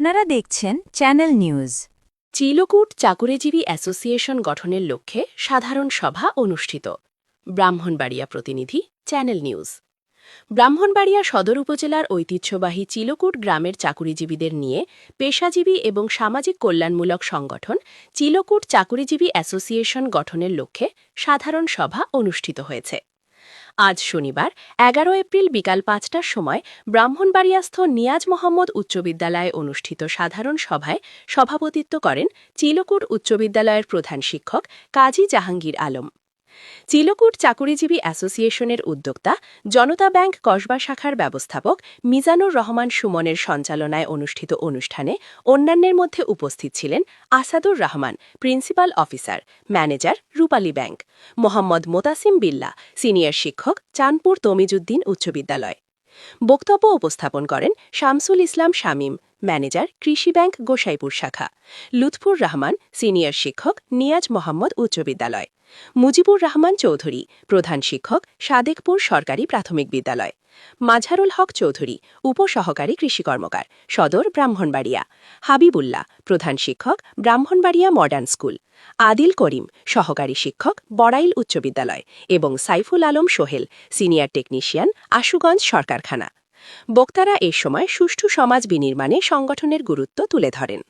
আপনারা দেখছেন channel news. চিলকুট চাকুরিজীবী association গঠনের লক্ষ্যে সাধারণ সভা অনুষ্ঠিত। ব্রাহ্মণবাড়িয়া প্রতিনিধি, চ্যানেল নিউজ। ব্রাহ্মণবাড়িয়া সদর উপজেলার ঐতিহ্যবাহী চিলকুট গ্রামের চাকুরিজীবীদের নিয়ে পেশাজীবী এবং সামাজিক কল্যাণমূলক সংগঠন চিলকুট চাকুরিজীবী অ্যাসোসিয়েশন গঠনের লক্ষ্যে সাধারণ সভা অনুষ্ঠিত হয়েছে। আজ শনিবার ১১ এপ্রিল বিকাল ৫টার সময় ব্রাহ্মণবাড়িয়াস্থ নিয়াজ মোহাম্মদ উচ্চ বিদ্যালয়ে অনুষ্ঠিত সাধারণ সভায় সভাপতিত্ব করেন চিলকুট উচ্চ বিদ্যালয়ের প্রধান শিক্ষক কাজী জাহাঙ্গীর আলম। চিলকুট চাকুরিজীবী অ্যাসোসিয়েশনের উদ্যোক্তা জনতা ব্যাংক কসবা শাখার ব্যবস্থাপক মিজানুর রহমান সুমনের সঞ্চালনায় অনুষ্ঠিত অনুষ্ঠানে অন্যান্যের মধ্যে উপস্থিত ছিলেন Asadur Rahman, principal officer, manager, Rupali bank; Mohammad Motasim Billah, senior শিক্ষক, চাঁদপুর তমিজুদ্দিন উচ্চ বিদ্যালয়। বক্তব্য উপস্থাপন করেন শামসুল ইসলাম শামীম, ম্যানেজার, কৃষি ব্যাংক গোসাইপুর শাখা; লুৎফুর রহমান, সিনিয়র শিক্ষক, নিয়াজ মোহাম্মদ উচ্চ বিদ্যালয়; মুজিবুর রহমান চৌধুরী, প্রধান শিক্ষক, সাদেকপুর সরকারি প্রাথমিক বিদ্যালয়; মাঝারুল হক চৌধুরী, উপসহকারী কৃষি কর্মকার, সদর ব্রাহ্মণবাড়িয়া; হাবিবুল্লাহ, প্রধান শিক্ষক, ব্রাহ্মণবাড়িয়া মডার্ন স্কুল; আদিল করিম, সহকারী শিক্ষক, বড়াইল উচ্চ বিদ্যালয়; এবং সাইফুল আলম সোহেল, সিনিয়র টেকনিশিয়ান, আশুগঞ্জ সরকারখানা। বক্তারা এ সময় সুষ্ঠু সমাজ বিনির্মাণে সংগঠনের গুরুত্ব তুলে ধরেন।